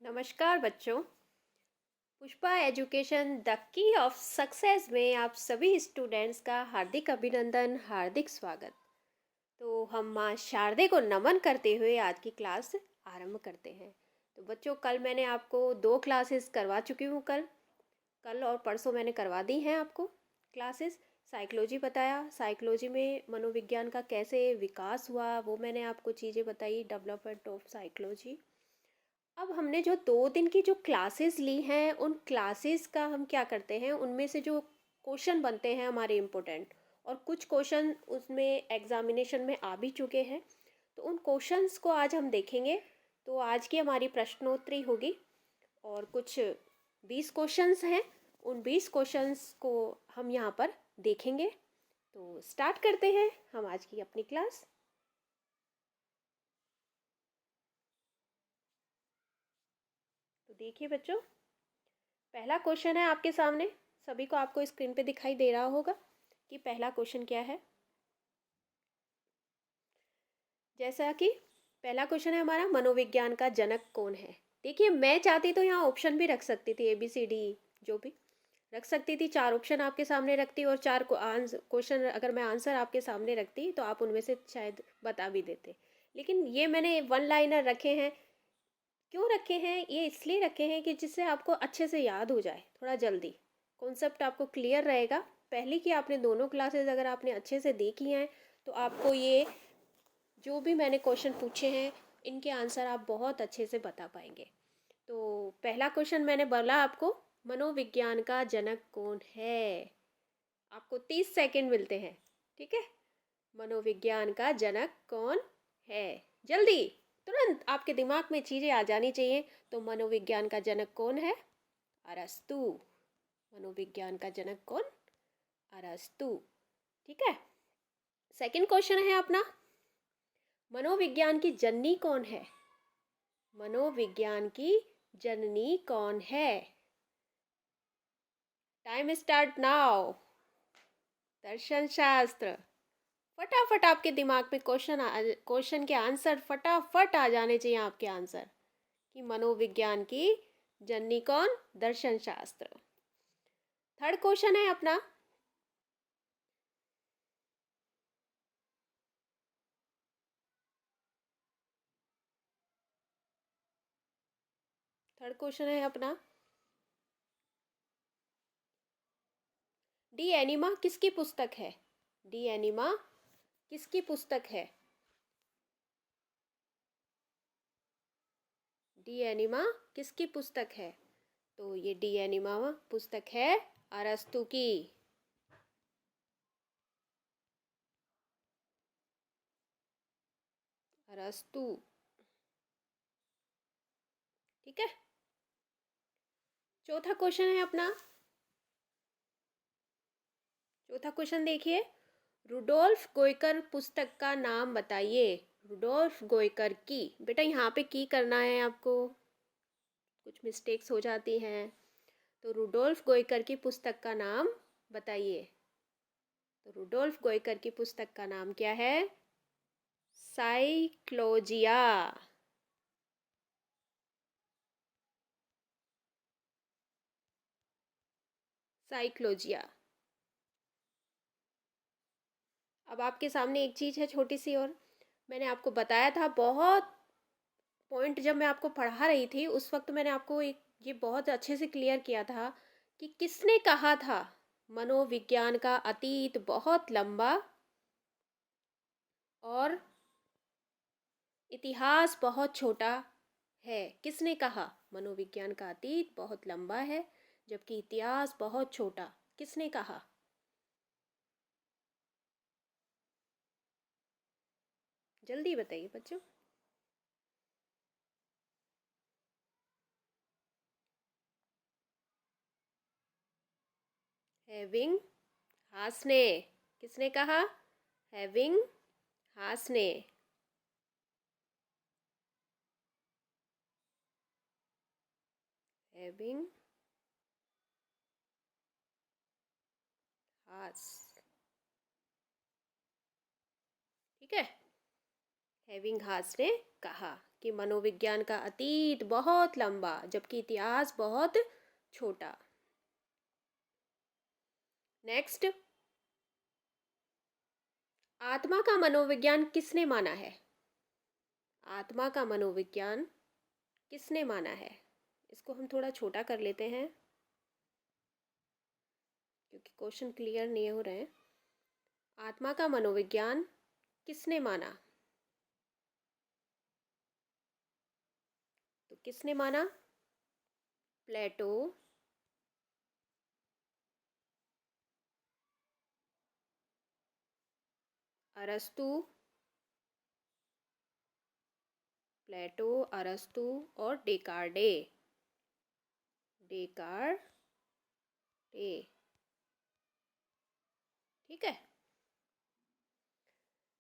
नमस्कार बच्चों। Pushpa education the key of success में आप सभी स्टूडेंट्स का हार्दिक अभिनंदन, हार्दिक स्वागत। तो हम माँ शारदे को नमन करते हुए आज की क्लास आरंभ करते हैं। तो बच्चों, कल मैंने आपको 2 क्लासेस करवा चुकी हूँ। कल कल और परसों मैंने करवा दी हैं आपको क्लासेस। साइकोलॉजी बताया, साइकोलॉजी में मनोविज्ञान का कैसे विकास हुआ वो मैंने आपको चीज़ें बताई, डेवलपमेंट ऑफ साइकोलॉजी। अब हमने जो 2 दिन की जो क्लासेस ली हैं, उन क्लासेस का हम क्या करते हैं, उनमें से जो क्वेश्चन बनते हैं हमारे इम्पोर्टेंट, और कुछ क्वेश्चन उसमें एग्जामिनेशन में आ भी चुके हैं, तो उन क्वेश्चंस को आज हम देखेंगे। तो आज की हमारी प्रश्नोत्तरी होगी और कुछ 20 क्वेश्चंस हैं। उन 20 क्वेश्चंस को हम यहाँ पर देखेंगे। तो स्टार्ट करते हैं हम आज की अपनी क्लास। तो देखिए बच्चों, पहला क्वेश्चन है आपके सामने। सभी को आपको स्क्रीन पे दिखाई दे रहा होगा कि पहला क्वेश्चन क्या है। जैसा कि पहला क्वेश्चन है हमारा, मनोविज्ञान का जनक कौन है। देखिए, मैं चाहती तो यहाँ ऑप्शन भी रख सकती थी, ABCD जो भी रख सकती थी। 4 ऑप्शन आपके सामने रखती और 4 को क्वेश्चन अगर मैं आंसर आपके सामने रखती तो आप उनमें से शायद बता भी देते। लेकिन ये मैंने वन लाइनर रखे हैं। क्यों रखे हैं? ये इसलिए रखे हैं कि जिससे आपको अच्छे से याद हो जाए, थोड़ा जल्दी कॉन्सेप्ट आपको क्लियर रहेगा। पहले की आपने दोनों क्लासेस अगर आपने अच्छे से देखी हैं तो आपको ये जो भी मैंने क्वेश्चन पूछे हैं इनके आंसर आप बहुत अच्छे से बता पाएंगे। तो पहला क्वेश्चन मैंने बोला आपको, मनोविज्ञान का जनक कौन है। आपको 30 सेकंड मिलते हैं, ठीक है। मनोविज्ञान का जनक कौन है, जल्दी, तुरंत आपके दिमाग में चीज़ें आ जानी चाहिए। तो मनोविज्ञान का जनक कौन है? अरस्तु। मनोविज्ञान का जनक कौन? अरस्तु, ठीक है। सेकंड क्वेश्चन है अपना, मनोविज्ञान की जननी कौन है। मनोविज्ञान की जननी कौन है? Time start now. दर्शन शास्त्र। फटाफट आपके दिमाग में क्वेश्चन के आंसर फटाफट आ जाने चाहिए आपके आंसर कि मनोविज्ञान की जननी कौन? दर्शन शास्त्र। थर्ड क्वेश्चन है अपना, थर्ड क्वेश्चन है अपना, डी एनिमा किसकी पुस्तक है। डी एनिमा किसकी पुस्तक है? डी एनिमा किसकी पुस्तक है? तो ये डी एनिमा पुस्तक है अरस्तु की। अरस्तु, ठीक है। चौथा क्वेश्चन है अपना, चौथा क्वेश्चन देखिए, रुडोल्फ गोयकर पुस्तक का नाम बताइए। रुडोल्फ गोयकर की, बेटा यहाँ पे की करना है आपको, कुछ मिस्टेक्स हो जाती हैं। तो रुडोल्फ गोयकर की पुस्तक का नाम बताइए। तो रुडोल्फ गोयकर की पुस्तक का नाम क्या है? साइक्लोजिया। साइक्लोजिया। अब आपके सामने एक चीज़ है छोटी सी और, मैंने आपको बताया था बहुत पॉइंट जब मैं आपको पढ़ा रही थी उस वक्त मैंने आपको एक ये बहुत अच्छे से क्लियर किया था कि किसने कहा था मनोविज्ञान का अतीत बहुत लंबा और इतिहास बहुत छोटा है। किसने कहा मनोविज्ञान का अतीत बहुत लंबा है जबकि इतिहास बहुत छोटा? किसने कहा? जल्दी बताइए बच्चों। हैविंग हासने। किसने कहा? हैविंग हासने। हैविंग हास, ठीक है। हैविंग हास ने कहा कि मनोविज्ञान का अतीत बहुत लंबा जबकि इतिहास बहुत छोटा। नेक्स्ट, आत्मा का मनोविज्ञान किसने माना है? आत्मा का मनोविज्ञान किसने माना है? इसको हम थोड़ा छोटा कर लेते हैं क्योंकि क्वेश्चन क्लियर नहीं हो रहे हैं। आत्मा का मनोविज्ञान किसने माना? तो किसने माना? प्लेटो, अरस्तु, प्लेटो, अरस्तु और डेकार्डे। डेकार्डे, ठीक है।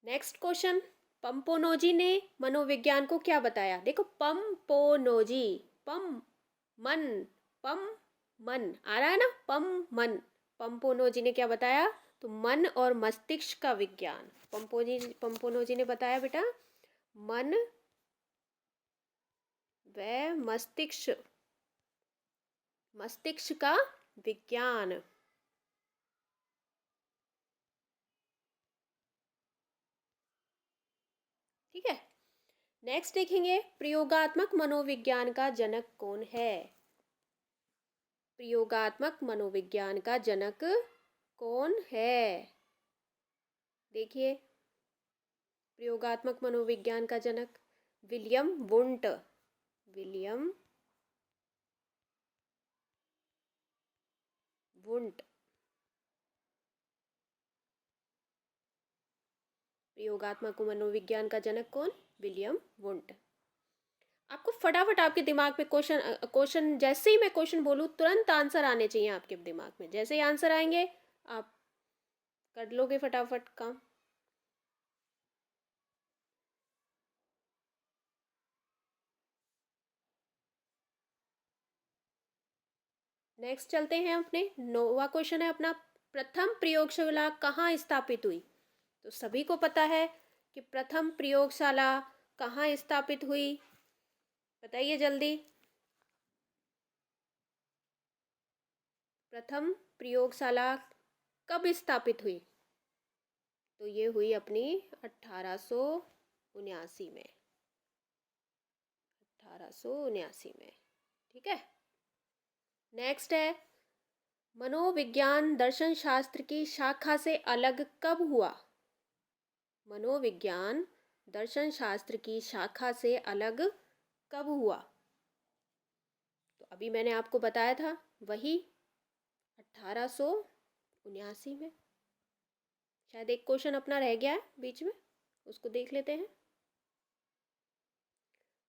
नेक्स्ट क्वेश्चन, पंपोनोजी ने मनोविज्ञान को क्या बताया? देखो, पंपोनोजी, पम मन, पम मन आ रहा है ना, पम मन। पंपोनोजी ने क्या बताया? तो मन और मस्तिष्क का विज्ञान। पंपोनोजी ने बताया बेटा, मन व मस्तिष्क का विज्ञान। ठीक है। नेक्स्ट देखेंगे, प्रयोगात्मक मनोविज्ञान का जनक कौन है? प्रयोगात्मक मनोविज्ञान का जनक कौन है? देखिए, प्रयोगात्मक मनोविज्ञान का जनक विलियम वुंट। William Wundt. प्रयोगात्मक मनोविज्ञान का जनक कौन? William Wundt. आपको फटाफट आपके दिमाग पे क्वेश्चन जैसे ही मैं क्वेश्चन बोलूँ तुरंत आंसर आने चाहिए आपके दिमाग में। जैसे ही आंसर आएंगे आप कर लोगे फटाफट काम। नेक्स्ट चलते हैं, अपने नौवा क्वेश्चन है अपना, प्रथम प्रयोगशाला कहाँ स्थापित हुई? तो सभी को पता है कि प्रथम प्रयोगशाला कहाँ स्थापित हुई, बताइए जल्दी। प्रथम प्रयोगशाला कब स्थापित हुई? तो ये हुई अपनी 1879 में। 1879 में, ठीक है। नेक्स्ट है, मनोविज्ञान दर्शन शास्त्र की शाखा से अलग कब हुआ? मनोविज्ञान दर्शन शास्त्र की शाखा से अलग कब हुआ? तो अभी मैंने आपको बताया था, वही 1879 में। शायद एक क्वेश्चन अपना रह गया है बीच में, उसको देख लेते हैं।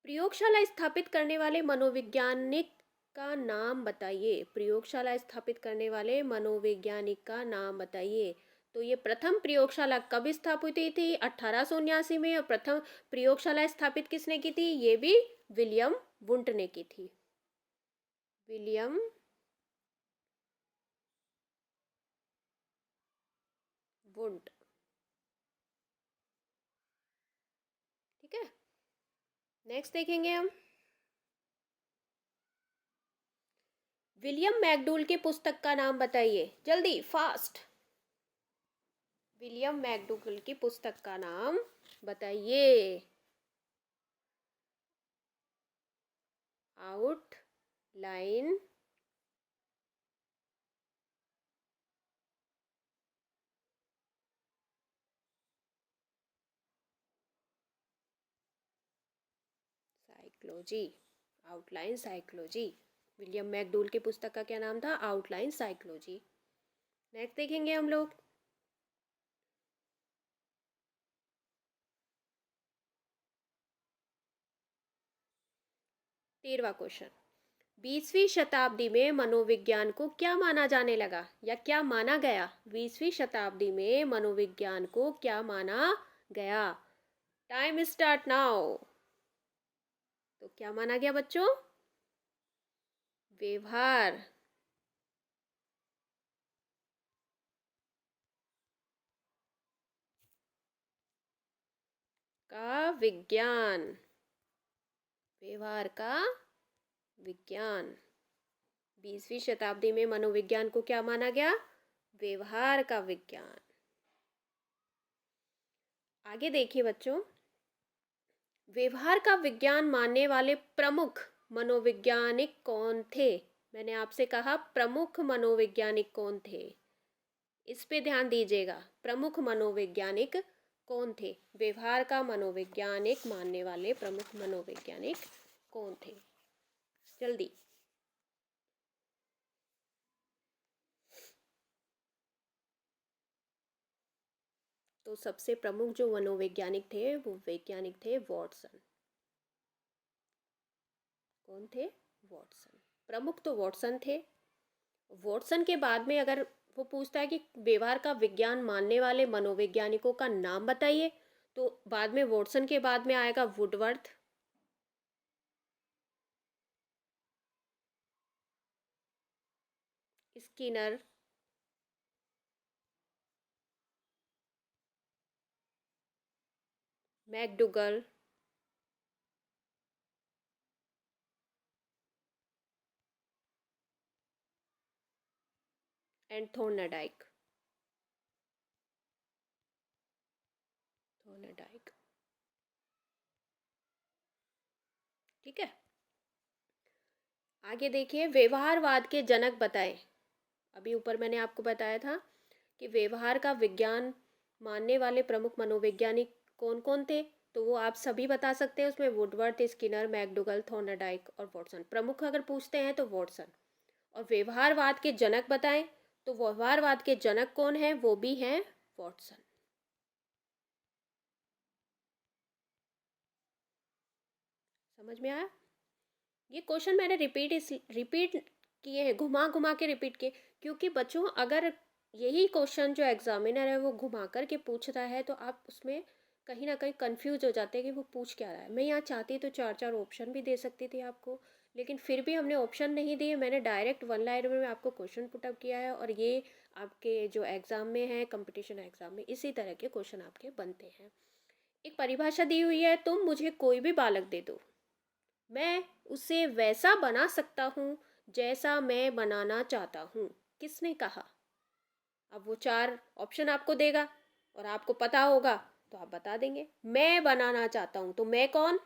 प्रयोगशाला स्थापित करने वाले मनोवैज्ञानिक का नाम बताइए। प्रयोगशाला स्थापित करने वाले मनोवैज्ञानिक का नाम बताइए। तो ये प्रथम प्रयोगशाला कब स्थापित हुई थी? 1879 में। और प्रथम प्रयोगशाला स्थापित किसने की थी? ये भी विलियम वुंट ने की थी। विलियम वुंट, ठीक है। नेक्स्ट देखेंगे हम, विलियम मैकडूल की पुस्तक का नाम बताइए, जल्दी फास्ट। विलियम मैकडूगल की पुस्तक का नाम बताइए। Outline psychology. Outline psychology. William McDougall की पुस्तक का क्या नाम था? Outline psychology. नेक्स्ट देखेंगे हम लोग, 13वां क्वेश्चन, 20वीं शताब्दी में मनोविज्ञान को क्या माना जाने लगा या क्या माना गया? 20वीं शताब्दी में मनोविज्ञान को क्या माना गया? Time start now. तो क्या माना गया बच्चों? व्यवहार का विज्ञान। व्यवहार का विज्ञान। 20वीं शताब्दी में मनोविज्ञान को क्या माना गया? व्यवहार का विज्ञान। आगे देखिए बच्चों, व्यवहार का विज्ञान मानने वाले प्रमुख मनोवैज्ञानिक कौन थे? मैंने आपसे कहा प्रमुख मनोवैज्ञानिक कौन थे, इस पे ध्यान दीजिएगा। प्रमुख मनोवैज्ञानिक कौन थे? व्यवहार का मनोवैज्ञानिक मानने वाले प्रमुख मनोवैज्ञानिक कौन थे? जल्दी। तो सबसे प्रमुख जो मनोवैज्ञानिक थे वो वैज्ञानिक थे वॉटसन। कौन थे? वॉटसन। प्रमुख तो वॉटसन थे। वॉटसन के बाद में अगर वो पूछता है कि व्यवहार का विज्ञान मानने वाले मनोवैज्ञानिकों का नाम बताइए, तो बाद में वॉटसन के बाद में आएगा Woodworth, Skinner, McDougall, and Thorndike. Thorndike, ठीक है। आगे देखिए, व्यवहारवाद के जनक बताएं। अभी ऊपर मैंने आपको बताया था कि व्यवहार का विज्ञान मानने वाले प्रमुख मनोवैज्ञानिक कौन कौन थे, तो वो आप सभी बता सकते हैं। उसमें वुडवर्थ, स्किनर, मैकडुगल, थॉर्नडाइक और वॉटसन। प्रमुख अगर पूछते हैं तो वॉटसन। और व्यवहारवाद के जनक बताएं, तो व्यवहारवाद के जनक कौन है? वो भी हैं वॉटसन। समझ में आया? ये क्वेश्चन मैंने रिपीट किए हैं, घुमा घुमा के रिपीट किए, क्योंकि बच्चों अगर यही क्वेश्चन जो एग्जामिनर है वो घुमा कर के पूछ रहा है तो आप उसमें कहीं ना कहीं कंफ्यूज हो जाते हैं कि वो पूछ क्या रहा है। मैं यहाँ चाहती तो चार चार ऑप्शन भी दे सकती थी आपको, लेकिन फिर भी हमने ऑप्शन नहीं दिए। मैंने डायरेक्ट वन लाइन में आपको क्वेश्चन पुटअप किया है, और ये आपके जो एग्ज़ाम में है, कंपटीशन एग्ज़ाम में इसी तरह के क्वेश्चन आपके बनते हैं। एक परिभाषा दी हुई है, तुम मुझे कोई भी बालक दे दो, मैं उसे वैसा बना सकता हूँ जैसा मैं बनाना चाहता हूँ। किसने कहा? अब वो चार ऑप्शन आपको देगा और आपको पता होगा तो आप बता देंगे। मैं बनाना चाहता हूँ, तो मैं कौन?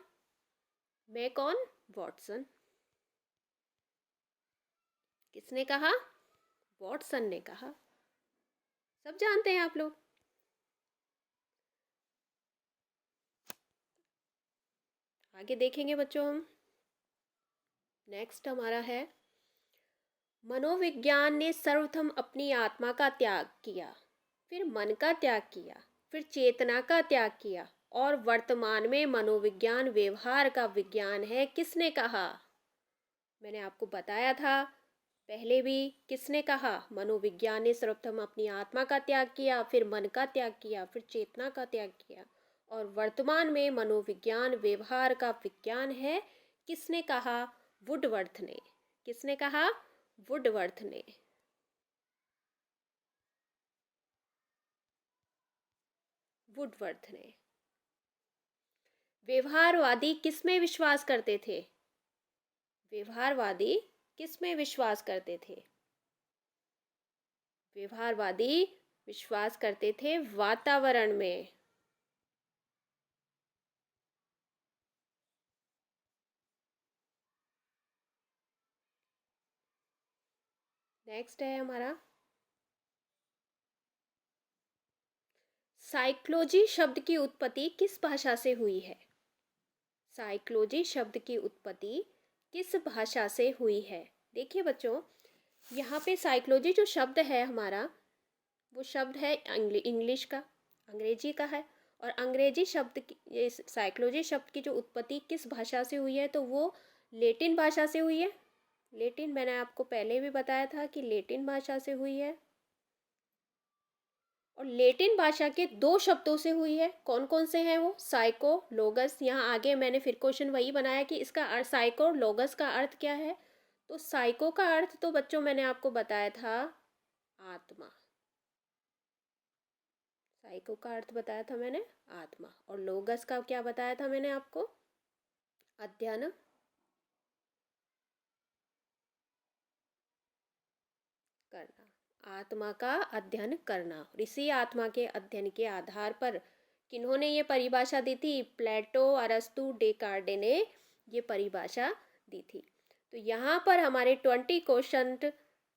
मैं कौन? वॉटसन। किसने कहा? वॉटसन ने कहा। सब जानते हैं आप लोग। आगे देखेंगे बच्चों हम। नेक्स्ट हमारा है, मनोविज्ञान ने सर्वप्रथम अपनी आत्मा का त्याग किया, फिर मन का त्याग किया, फिर चेतना का त्याग किया, और वर्तमान में मनोविज्ञान व्यवहार का विज्ञान है। किसने कहा? मैंने आपको बताया था पहले भी। किसने कहा? मनोविज्ञान ने सर्वप्रथम अपनी आत्मा का त्याग किया, फिर मन का त्याग किया, फिर चेतना का त्याग किया, और वर्तमान में मनोविज्ञान व्यवहार का विज्ञान है। किसने कहा? वुडवर्थ ने। किसने कहा? वुडवर्थ ने। वुडवर्थ ने। व्यवहारवादी किस में विश्वास करते थे? व्यवहारवादी किस में विश्वास करते थे? व्यवहारवादी विश्वास करते थे वातावरण में। नेक्स्ट है हमारा, साइकोलॉजी शब्द की उत्पत्ति किस भाषा से हुई है? साइकोलॉजी शब्द की उत्पत्ति किस भाषा से हुई है? देखिए बच्चों, यहाँ पे साइकोलॉजी जो शब्द है हमारा, वो शब्द है इंग्लिश का, अंग्रेजी का है। और अंग्रेजी शब्द की, ये साइकोलॉजी शब्द की जो उत्पत्ति किस भाषा से हुई है, तो वो लेटिन भाषा से हुई है। लेटिन, मैंने आपको पहले भी बताया था कि लेटिन भाषा से हुई है। और लेटिन भाषा के दो शब्दों से हुई है। कौन कौन से हैं वो? साइको, लोगस। यहाँ आगे मैंने फिर क्वेश्चन वही बनाया कि इसका अर्थ साइको, लोगस का अर्थ क्या है। तो साइको का अर्थ तो बच्चों मैंने आपको बताया था आत्मा। साइको का अर्थ बताया था मैंने आत्मा। और लोगस का क्या बताया था मैंने आपको? अध्ययन, करना, आत्मा का अध्ययन करना। और इसी आत्मा के अध्ययन के आधार पर किन्होंने ये परिभाषा दी थी? प्लेटो, अरस्तु, डेकार्टे ने ये परिभाषा दी थी। तो यहाँ पर हमारे 20 क्वेश्चन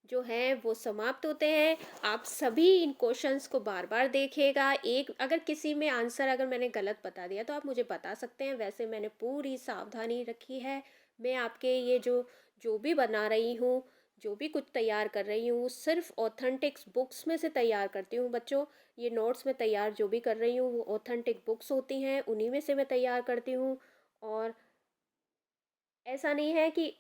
जो हैं वो समाप्त होते हैं। आप सभी इन क्वेश्चंस को बार बार देखिएगा। एक अगर किसी में आंसर अगर मैंने गलत बता दिया तो आप मुझे बता सकते हैं। वैसे मैंने पूरी सावधानी रखी है। मैं आपके ये जो जो भी बना रही हूँ, जो भी कुछ तैयार कर रही हूँ, सिर्फ ऑथेंटिक्स बुक्स में से तैयार करती हूँ बच्चों। ये नोट्स में तैयार जो भी कर रही हूँ वो ऑथेंटिक बुक्स होती हैं, उन्हीं में से मैं तैयार करती हूँ। और ऐसा नहीं है कि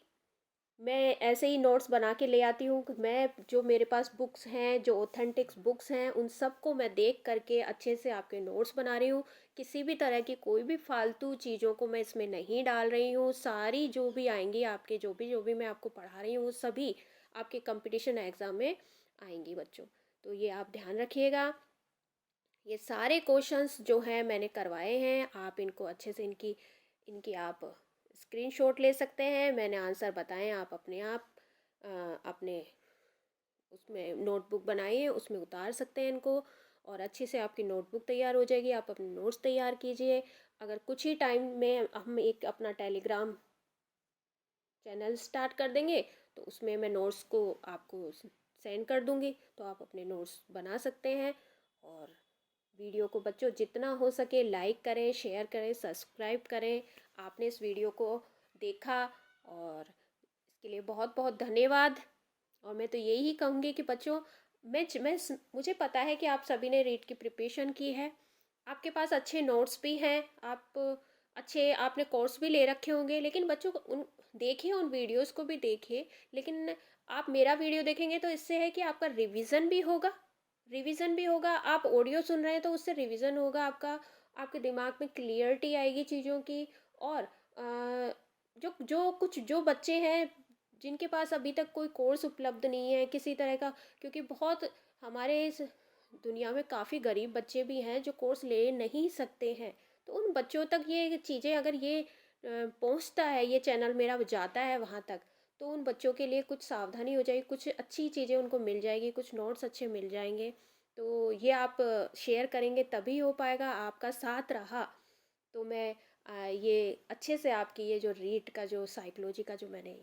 मैं ऐसे ही नोट्स बना के ले आती हूँ। मैं जो मेरे पास बुक्स हैं, जो ऑथेंटिक्स बुक्स हैं, उन सबको मैं देख करके अच्छे से आपके नोट्स बना रही हूँ। किसी भी तरह की कोई भी फालतू चीज़ों को मैं इसमें नहीं डाल रही हूँ। सारी जो भी आएंगी आपके, जो भी मैं आपको पढ़ा रही हूँ, वो सभी आपके कंपटीशन एग्ज़ाम में आएंगी बच्चों। तो ये आप ध्यान रखिएगा। ये सारे क्वेश्चंस जो हैं मैंने करवाए हैं। आप इनको अच्छे से इनकी इनकी आप स्क्रीनशॉट ले सकते हैं। मैंने आंसर बताए, आप अपने आप अपने उसमें नोटबुक बनाई है उसमें उतार सकते हैं इनको। और अच्छे से आपकी नोटबुक तैयार हो जाएगी। आप अपने नोट्स तैयार कीजिए। अगर कुछ ही टाइम में हम एक अपना टेलीग्राम चैनल स्टार्ट कर देंगे तो उसमें मैं नोट्स को आपको सेंड कर दूंगी, तो आप अपने नोट्स बना सकते हैं। और वीडियो को बच्चों जितना हो सके लाइक करें, शेयर करें, सब्सक्राइब करें। आपने इस वीडियो को देखा और इसके लिए बहुत बहुत धन्यवाद। और मैं तो यही कहूँगी कि बच्चों, मुझे पता है कि आप सभी ने रीट की प्रिपरेशन की है। आपके पास अच्छे नोट्स भी हैं, आप अच्छे आपने कोर्स भी ले रखे होंगे। लेकिन बच्चों को उन देखिए, उन वीडियोस को भी देखिए। लेकिन आप मेरा वीडियो देखेंगे तो इससे है कि आपका रिवीजन भी होगा। आप ऑडियो सुन रहे हैं तो उससे रिवीजन होगा आपका। आपके दिमाग में क्लियरिटी आएगी चीज़ों की। और जो बच्चे हैं जिनके पास अभी तक कोई कोर्स उपलब्ध नहीं है किसी तरह का, क्योंकि बहुत हमारे इस दुनिया में काफ़ी गरीब बच्चे भी हैं जो कोर्स ले नहीं सकते हैं। तो उन बच्चों तक ये चीज़ें अगर ये पहुंचता है, ये चैनल मेरा जाता है वहाँ तक, तो उन बच्चों के लिए कुछ सावधानी हो जाएगी, कुछ अच्छी चीज़ें उनको मिल जाएगी, कुछ नोट्स अच्छे मिल जाएंगे। तो ये आप शेयर करेंगे तभी हो पाएगा। आपका साथ रहा तो मैं ये अच्छे से आपकी ये जो रीट का जो साइकोलॉजी का जो मैंने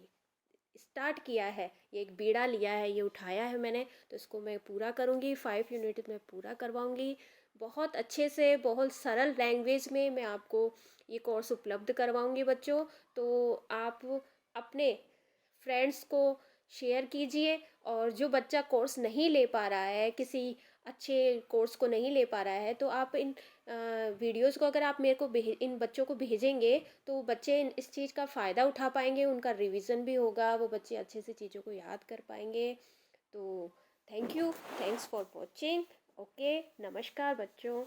स्टार्ट किया है, ये एक बीड़ा लिया है, ये उठाया है मैंने, तो इसको मैं पूरा करूँगी। 5 यूनिट में पूरा करवाऊँगी। बहुत अच्छे से, बहुत सरल लैंग्वेज में मैं आपको ये कोर्स उपलब्ध करवाऊँगी बच्चों। तो आप अपने फ्रेंड्स को शेयर कीजिए। और जो बच्चा कोर्स नहीं ले पा रहा है, किसी अच्छे कोर्स को नहीं ले पा रहा है, तो आप इन वीडियोस को अगर आप मेरे को इन बच्चों को भेजेंगे तो बच्चे इस चीज़ का फ़ायदा उठा पाएंगे। उनका रिवीजन भी होगा, वो बच्चे अच्छे से चीज़ों को याद कर पाएंगे। तो thank you, thanks for watching. Okay, नमस्कार बच्चों।